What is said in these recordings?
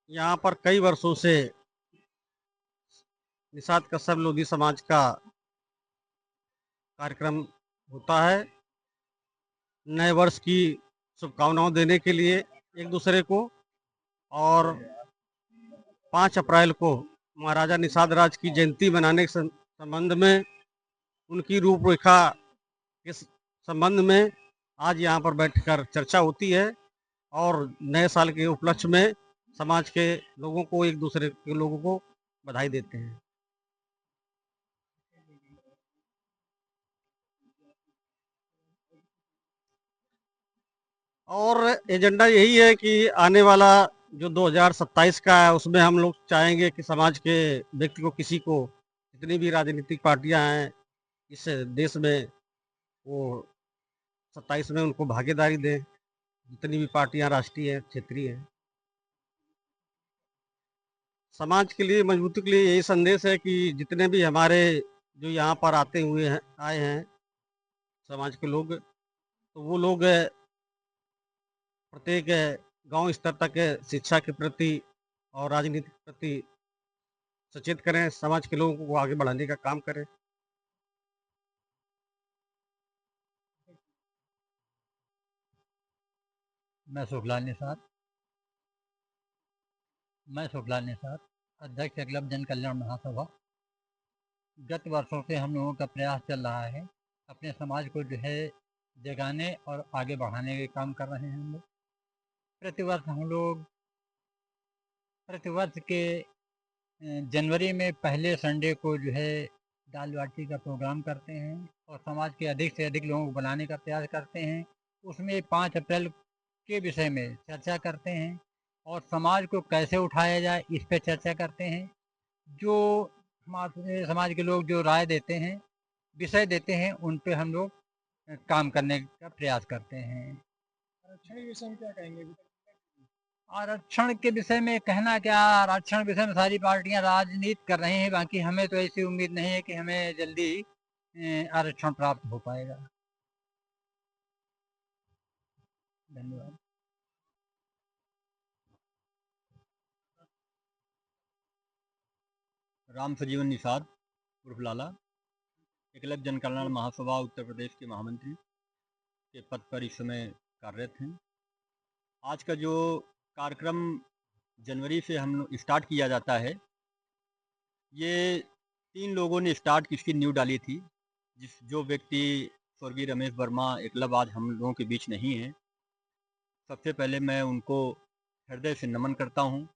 यहाँ पर कई वर्षों से निषाद कश्यप लोधी समाज का कार्यक्रम होता है। नए वर्ष की शुभकामनाओं देने के लिए एक दूसरे को, और 5 अप्रैल को महाराजा निषाद राज की जयंती मनाने के संबंध में, उनकी रूपरेखा के संबंध में आज यहाँ पर बैठकर चर्चा होती है और नए साल के उपलक्ष्य में समाज के लोगों को, एक दूसरे के लोगों को बधाई देते हैं। और एजेंडा यही है कि आने वाला जो 2027 का है, उसमें हम लोग चाहेंगे कि समाज के व्यक्ति को, किसी को, जितनी भी राजनीतिक पार्टियां हैं इस देश में, वो 27 में उनको भागीदारी दें। जितनी भी पार्टियां राष्ट्रीय हैं, क्षेत्रीय हैं, समाज के लिए मजबूती के लिए यही संदेश है कि जितने भी हमारे जो यहाँ पर आते हुए हैं, आए हैं समाज के लोग, तो वो लोग प्रत्येक गांव स्तर तक शिक्षा के प्रति और राजनीति के प्रति सचेत करें, समाज के लोगों को आगे बढ़ाने का काम करें। मैं सुखलाल निषाद मैं सुखलाल निषाद अध्यक्ष क्लब जन कल्याण महासभा। गत वर्षों से हम लोगों का प्रयास चल रहा है, अपने समाज को जो है जगाने और आगे बढ़ाने के काम कर रहे हैं। हम लोग प्रतिवर्ष के जनवरी में पहले संडे को जो है दाल बाटी का प्रोग्राम करते हैं और समाज के अधिक से अधिक लोगों को बुलाने का प्रयास करते हैं। उसमें 5 अप्रैल के विषय में चर्चा करते हैं और समाज को कैसे उठाया जाए इस पे चर्चा करते हैं। जो हमारे समाज के लोग जो राय देते हैं, विषय देते हैं, उन पे हम लोग काम करने का प्रयास करते हैं। आरक्षण के विषय में क्या कहेंगे? आरक्षण के विषय में कहना क्या, आरक्षण विषय में सारी पार्टियां राजनीति कर रही हैं, बाकी हमें तो ऐसी उम्मीद नहीं है कि हमें जल्दी आरक्षण प्राप्त हो पाएगा। धन्यवाद। राम सजीवन निषाद उर्फ लाला, एकलव्य जन कल्याण महासभा उत्तर प्रदेश के महामंत्री के पद पर इस समय कार्यरत हैं। आज का जो कार्यक्रम जनवरी से हम स्टार्ट किया जाता है, ये 3 लोगों ने स्टार्ट इसकी नींव डाली थी। जो व्यक्ति स्वर्गीय रमेश वर्मा एकलव्य आज हम लोगों के बीच नहीं हैं, सबसे पहले मैं उनको हृदय से नमन करता हूँ।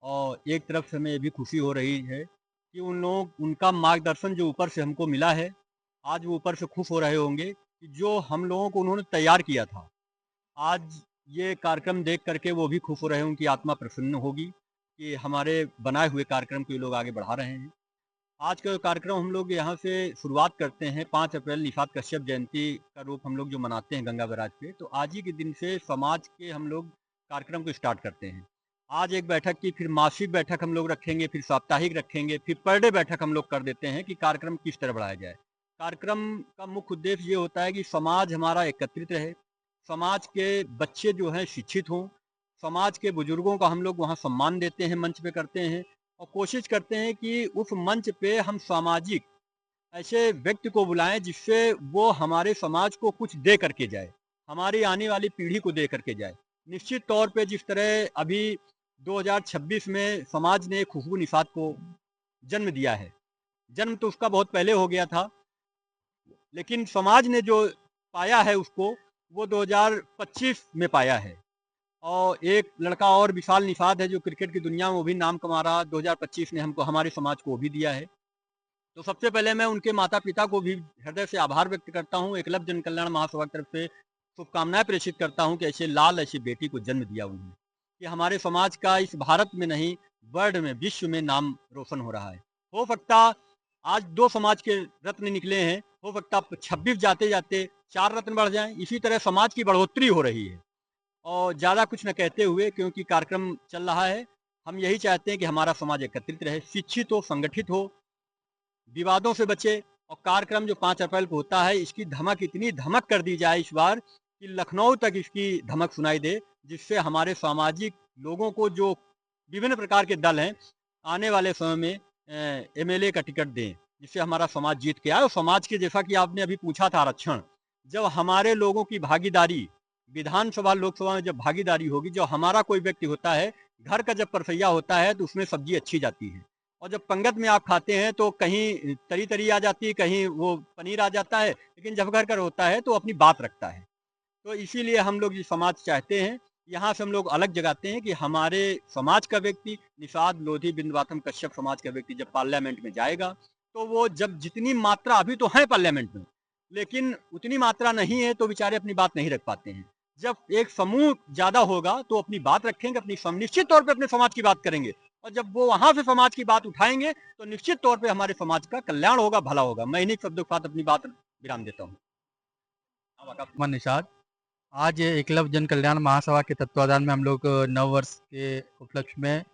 और एक तरफ से हमें ये भी खुशी हो रही है कि उनका मार्गदर्शन जो ऊपर से हमको मिला है, आज वो ऊपर से खुश हो रहे होंगे कि जो हम लोगों को उन्होंने तैयार किया था, आज ये कार्यक्रम देख करके वो भी खुश हो रहे हैं, उनकी आत्मा प्रसन्न होगी कि हमारे बनाए हुए कार्यक्रम को ये लोग आगे बढ़ा रहे हैं। आज का कार्यक्रम हम लोग यहाँ से शुरुआत करते हैं। 5 अप्रैल निषाद कश्यप जयंती का रूप हम लोग जो मनाते हैं गंगा बैराज पे, तो आज ही के दिन से समाज के हम लोग कार्यक्रम को स्टार्ट करते हैं। आज एक बैठक की, फिर मासिक बैठक हम लोग रखेंगे, फिर साप्ताहिक रखेंगे, फिर पर डे बैठक हम लोग कर देते हैं कि कार्यक्रम किस तरह बढ़ाया जाए। कार्यक्रम का मुख्य उद्देश्य ये होता है कि समाज हमारा एकत्रित रहे, समाज के बच्चे जो हैं शिक्षित हों, समाज के बुजुर्गों का हम लोग वहाँ सम्मान देते हैं, मंच पे करते हैं और कोशिश करते हैं कि उस मंच पे हम सामाजिक ऐसे व्यक्ति को बुलाएं जिससे वो हमारे समाज को कुछ दे करके जाए, हमारी आने वाली पीढ़ी को दे करके जाए। निश्चित तौर पे जिस तरह अभी 2026 में समाज ने खुशबू निषाद को जन्म दिया है, जन्म तो उसका बहुत पहले हो गया था, लेकिन समाज ने जो पाया है उसको वो 2025 में पाया है। और एक लड़का और विशाल निषाद है जो क्रिकेट की दुनिया में वो भी नाम कमा रहा, 2025 ने हमको, हमारे समाज को भी दिया है। तो सबसे पहले मैं उनके माता पिता को भी हृदय से आभार व्यक्त करता हूँ, एकलव्य जन कल्याण महासभा की तरफ से शुभकामनाएं प्रेषित करता हूँ कि ऐसे लाल, ऐसी बेटी को जन्म दिया उन्होंने, कि हमारे समाज का इस भारत में नहीं वर्ल्ड में, विश्व में नाम रोशन हो रहा है। हो सकता आज 2 समाज के रत्न निकले हैं, हो सकता 26 जाते जाते 4 रत्न बढ़ जाएं। इसी तरह समाज की बढ़ोतरी हो रही है। और ज़्यादा कुछ न कहते हुए, क्योंकि कार्यक्रम चल रहा है, हम यही चाहते हैं कि हमारा समाज एकत्रित रहे, शिक्षित हो, संगठित हो, विवादों से बचे। और कार्यक्रम जो 5 अप्रैल को होता है, इसकी धमक, इतनी धमक कर दी जाए इस बार कि लखनऊ तक इसकी धमक सुनाई दे, जिससे हमारे सामाजिक लोगों को जो विभिन्न प्रकार के दल हैं आने वाले समय में एमएलए का टिकट दें, जिससे हमारा समाज जीत के आए। और समाज के, जैसा कि आपने अभी पूछा था आरक्षण, जब हमारे लोगों की भागीदारी विधानसभा लोकसभा में जब भागीदारी होगी, जो हमारा कोई व्यक्ति होता है, घर का जब परसैया होता है तो उसमें सब्जी अच्छी जाती है, और जब पंगत में आप खाते हैं तो कहीं तरी तरी आ जाती है, कहीं वो पनीर आ जाता है, लेकिन जब घर का होता है तो अपनी बात रखता है। तो इसीलिए हम लोग ये समाज चाहते हैं, यहाँ से हम लोग अलग जगाते हैं कि हमारे समाज का व्यक्ति, निषाद लोधी बिंदवातम कश्यप समाज का व्यक्ति जब पार्लियामेंट में जाएगा, तो वो जब जितनी मात्रा अभी तो है पार्लियामेंट में, लेकिन उतनी मात्रा नहीं है तो बेचारे अपनी बात नहीं रख पाते हैं। जब एक समूह ज्यादा होगा तो अपनी बात रखेंगे, अपनी निश्चित तौर पे अपने समाज की बात करेंगे, और जब वो वहां से समाज की बात उठाएंगे तो निश्चित तौर पे हमारे समाज का कल्याण होगा, भला होगा। मैं इन्हीं शब्दों के साथ अपनी बात विराम देता हूँ। निषाद, आज एकलव्य जन कल्याण महासभा के तत्वाधान में हम लोग नव वर्ष के उपलक्ष्य में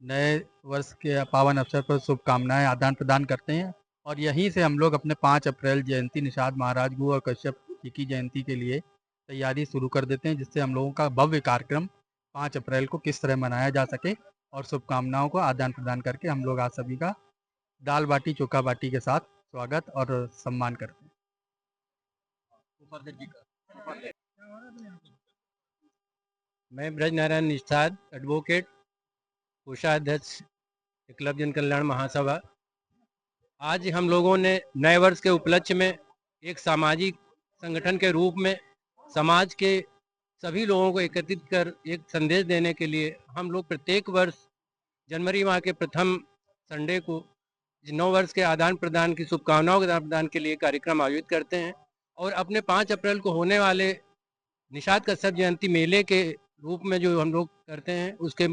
नए वर्ष के पावन अवसर पर शुभकामनाएं आदान प्रदान करते हैं, और यहीं से हम लोग अपने 5 अप्रैल जयंती निषाद महाराज गुरु और कश्यप जी की जयंती के लिए तैयारी शुरू कर देते हैं, जिससे हम लोगों का भव्य कार्यक्रम 5 अप्रैल को किस तरह मनाया जा सके, और शुभकामनाओं को आदान प्रदान करके हम लोग आज सभी का दाल बाटी चोखा बाटी के साथ स्वागत और सम्मान करते हैं। मैं ब्रज नारायण निषाद, एडवोकेट, कोषाध्यक्ष एकलव्य जन कल्याण महासभा। आज हम लोगों ने नए वर्ष के उपलक्ष्य में एक सामाजिक संगठन के रूप में समाज के सभी लोगों को एकत्रित कर एक संदेश देने के लिए हम लोग प्रत्येक वर्ष जनवरी माह के प्रथम संडे को नव वर्ष के आदान प्रदान की शुभकामनाओं के आदान प्रदान के लिए कार्यक्रम आयोजित करते हैं, और अपने 5 अप्रैल को होने वाले निषाद कश्यप जयंती मेले के रूप में जो हम लोग करते हैं, उसके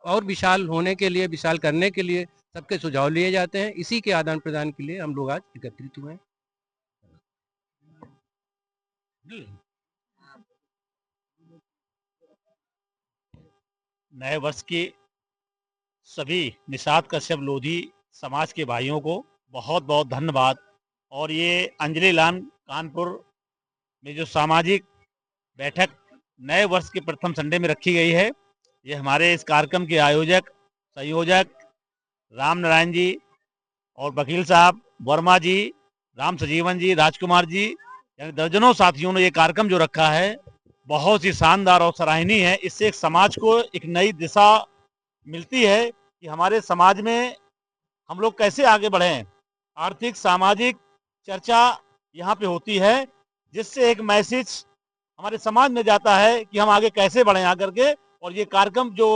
और विशाल होने के लिए, विशाल करने के लिए सबके सुझाव लिए जाते हैं। इसी के आदान प्रदान के लिए हम लोग आज एकत्रित हुए हैं। नए वर्ष की सभी निषाद कश्यप लोधी समाज के भाइयों को बहुत बहुत धन्यवाद। और ये अंजलि लान कानपुर में जो सामाजिक बैठक नए वर्ष के प्रथम संडे में रखी गई है, ये हमारे इस कार्यक्रम के आयोजक संयोजक राम नारायण जी और वकील साहब वर्मा जी, राम सजीवन जी, राजकुमार जी, यानी दर्जनों साथियों ने ये कार्यक्रम जो रखा है बहुत ही शानदार और सराहनीय है। इससे एक समाज को एक नई दिशा मिलती है कि हमारे समाज में हम लोग कैसे आगे बढ़ें। आर्थिक सामाजिक चर्चा यहाँ पे होती है, जिससे एक मैसेज हमारे समाज में जाता है कि हम आगे कैसे बढ़ें आकर के। और ये कार्यक्रम जो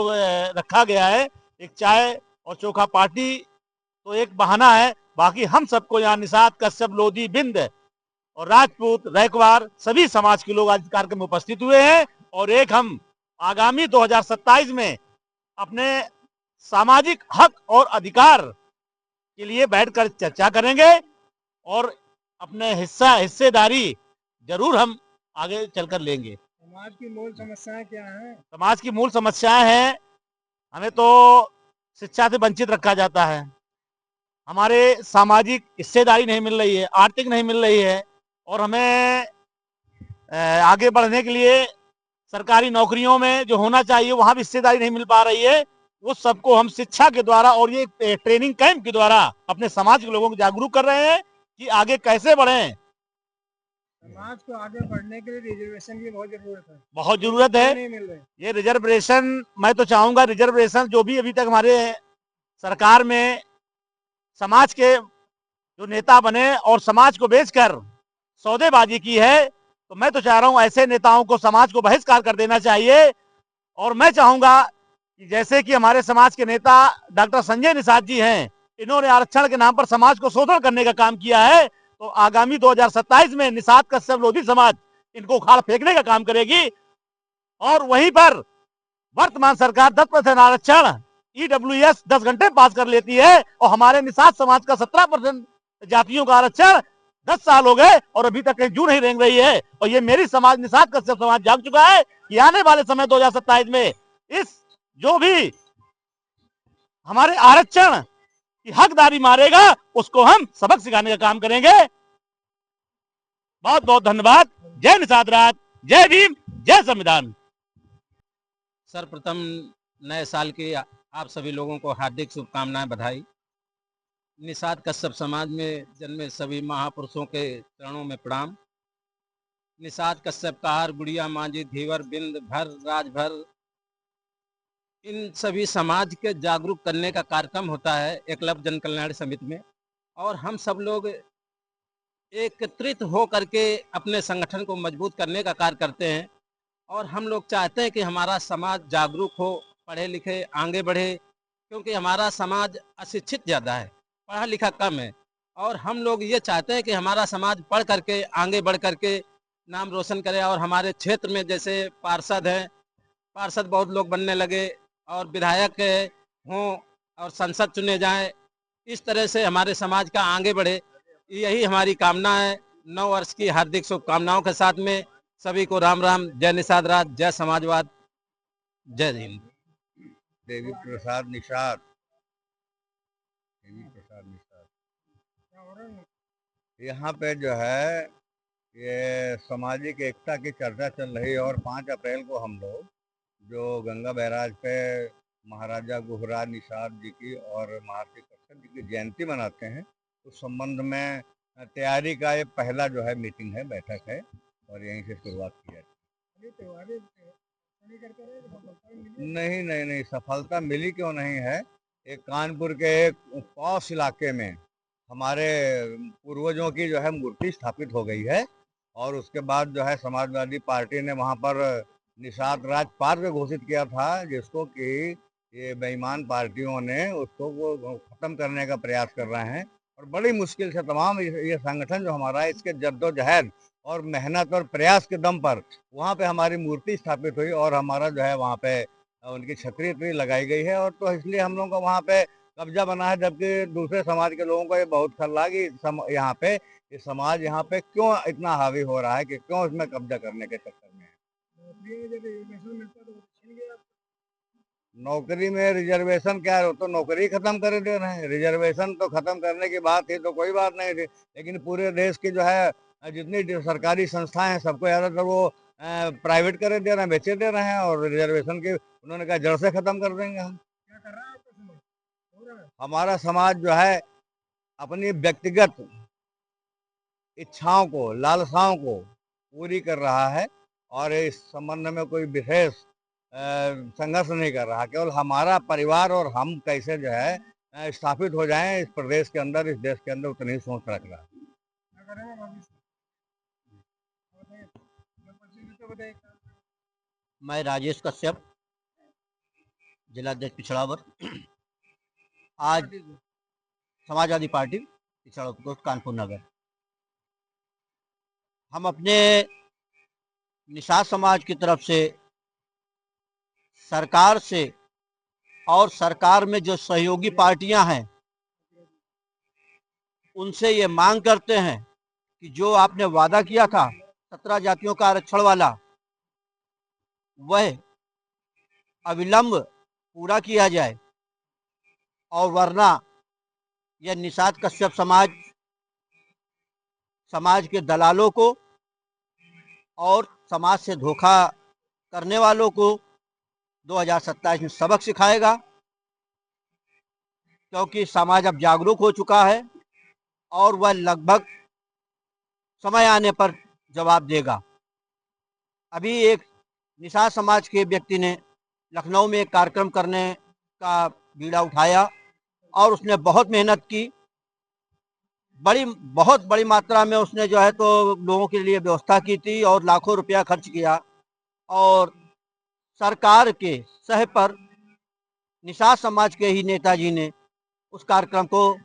रखा गया है, एक चाय और चोखा पार्टी तो एक बहाना है, बाकी हम सबको यहाँ निषाद कश्यप लोधी बिंद और राजपूत रैकवार सभी समाज के लोग आज कार्यक्रम में उपस्थित हुए हैं। और एक हम आगामी 2027 में अपने सामाजिक हक और अधिकार के लिए बैठकर चर्चा करेंगे, और अपने हिस्सेदारी जरूर हम आगे चलकर लेंगे। समाज की मूल समस्याएं क्या हैं? समाज की मूल समस्याएं हैं, हमें तो शिक्षा से वंचित रखा जाता है, हमारे सामाजिक हिस्सेदारी नहीं मिल रही है, आर्थिक नहीं मिल रही है, और हमें आगे बढ़ने के लिए सरकारी नौकरियों में जो होना चाहिए वहां भी हिस्सेदारी नहीं मिल पा रही है। वो सबको हम शिक्षा के द्वारा और ये ट्रेनिंग कैंप के द्वारा अपने समाज के लोगों को जागरूक कर रहे हैं कि आगे कैसे बढ़ें। समाज को आगे बढ़ने के लिए रिजर्वेशन की बहुत जरूरत है। बहुत जरूरत है। नहीं मिल रहे। ये रिजर्वेशन, मैं तो चाहूंगा रिजर्वेशन जो भी अभी तक हमारे सरकार में समाज के जो नेता बने और समाज को बेचकर सौदेबाजी की है, तो मैं तो चाह रहा हूं ऐसे नेताओं को समाज को बहिष्कार कर देना चाहिए। और मैं चाहूंगा कि जैसे कि हमारे समाज के नेता डॉक्टर संजय निषाद जी हैं, इन्होंने आरक्षण के नाम पर समाज को शोषण करने का काम किया है, तो आगामी 2027 में निषाद कश्यप लोधी समाज इनको उखाड़ फेंकने का काम करेगी। और वहीं पर वर्तमान सरकार 10% आरक्षण EWS 10 घंटे पास कर लेती है, और हमारे निषाद समाज का 17% जातियों का आरक्षण 10 साल हो गए और अभी तक कहीं जू नहीं रेंग रही है। और ये मेरी समाज निषाद कश्यप समाज जाग चुका है कि आने वाले समय 2027 में इस जो भी हमारे आरक्षण की हकदारी मारेगा उसको हम सबक सिखाने का काम करेंगे। बहुत बहुत धन्यवाद। जय निषाद राज, जय भीम, जय संविधान। सर्वप्रथम नए साल की आप सभी लोगों को हार्दिक शुभकामनाएं, बधाई। निषाद कश्यप समाज में जन्मे सभी महापुरुषों के चरणों में प्रणाम। निषाद कश्यप कहार, गुड़िया मांझी, धीवर, बिंद भर, राजभर, इन सभी समाज के जागरूक करने का कार्यक्रम होता है एकलव्य जन कल्याण समिति में, और हम सब लोग एकत्रित हो करके अपने संगठन को मजबूत करने का कार्य करते हैं। और हम लोग चाहते हैं कि हमारा समाज जागरूक हो, पढ़े लिखे आगे बढ़े, क्योंकि हमारा समाज अशिक्षित ज़्यादा है, पढ़ा लिखा कम है। और हम लोग ये चाहते हैं कि हमारा समाज पढ़ करके आगे बढ़ करके नाम रोशन करे, और हमारे क्षेत्र में जैसे पार्षद हैं, पार्षद बहुत लोग बनने लगे, और विधायक हों और संसद चुने जाएं, इस तरह से हमारे समाज का आगे बढ़े, यही हमारी कामना है। 9 वर्ष की हार्दिक शुभकामनाओं के साथ में सभी को राम राम। जय निषाद राज, जय समाजवाद, जय हिंद। देवी प्रसाद निषाद। यहाँ पे जो है ये सामाजिक एकता की चर्चा चल रही है, और 5 अप्रैल को हम लोग जो गंगा बैराज पे महाराजा गुहराज निषाद जी की और महर्षि कश्यप जी की जयंती मनाते हैं, उस संबंध में तैयारी का ये पहला जो है मीटिंग है, बैठक है, और यहीं से शुरुआत की है। नहीं नहीं नहीं, सफलता मिली क्यों नहीं है। एक कानपुर के एक पॉश इलाके में हमारे पूर्वजों की जो है मूर्ति स्थापित हो गई है, और उसके बाद जो है समाजवादी पार्टी ने वहाँ पर निषाद राज पार्क घोषित किया था, जिसको कि ये बेईमान पार्टियों ने उसको वो खत्म करने का प्रयास कर रहे हैं। और बड़ी मुश्किल से तमाम ये संगठन जो हमारा है, इसके जद्दोजहद और मेहनत और प्रयास के दम पर वहाँ पे हमारी मूर्ति स्थापित हुई, और हमारा जो है वहाँ पे उनकी छतरी लगाई गई है। और तो इसलिए हम लोगों का वहाँ पे कब्जा बना है, जबकि दूसरे समाज के लोगों को ये बहुत खल्ला कि यहाँ पे ये समाज यहाँ पे क्यों इतना हावी हो रहा है, कि क्यों इसमें कब्जा करने के चक्कर में है। नौकरी में रिजर्वेशन क्या है, वो तो नौकरी खत्म कर दे रहे हैं। रिजर्वेशन तो खत्म करने की बात थी तो कोई बात नहीं थी, लेकिन पूरे देश की जो है जितनी सरकारी संस्थाएं हैं सबको ज़्यादातर वो प्राइवेट कर दे रहे हैं, बेचे दे रहे हैं, और रिजर्वेशन की उन्होंने कहा जड़ से खत्म कर देंगे हम। हमारा समाज जो है अपनी व्यक्तिगत इच्छाओं को, लालसाओं को पूरी कर रहा है, और इस संबंध में कोई विशेष संघर्ष नहीं कर रहा। केवल हमारा परिवार और हम कैसे जो है स्थापित हो जाएं इस प्रदेश के अंदर, इस देश के अंदर, उतनी ही सोच रख रहा है। मैं राजेश कश्यप, जिलाध्यक्ष पिछड़ा वर्ग, आज समाजवादी पार्टी पिछड़ा पोस्ट कानपुर नगर। हम अपने निषाद समाज की तरफ से सरकार से और सरकार में जो सहयोगी पार्टियां हैं उनसे ये मांग करते हैं कि जो आपने वादा किया था 17 जातियों का आरक्षण वाला, वह अविलंब पूरा किया जाए, और वरना यह निषाद कश्यप समाज के दलालों को और समाज से धोखा करने वालों को 2027 में सबक सिखाएगा, क्योंकि समाज अब जागरूक हो चुका है और वह लगभग समय आने पर जवाब देगा। अभी एक निषाद समाज के व्यक्ति ने लखनऊ में एक कार्यक्रम करने का बीड़ा उठाया, और उसने बहुत मेहनत की, बहुत बड़ी मात्रा में उसने जो है तो लोगों के लिए व्यवस्था की थी, और लाखों रुपया खर्च किया, और सरकार के सह पर निषाद समाज के ही नेताजी ने उस कार्यक्रम को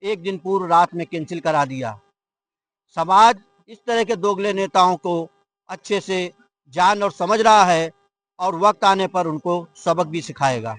एक दिन पूर्व रात में कैंसिल करा दिया। समाज इस तरह के दोगले नेताओं को अच्छे से जान और समझ रहा है, और वक्त आने पर उनको सबक भी सिखाएगा।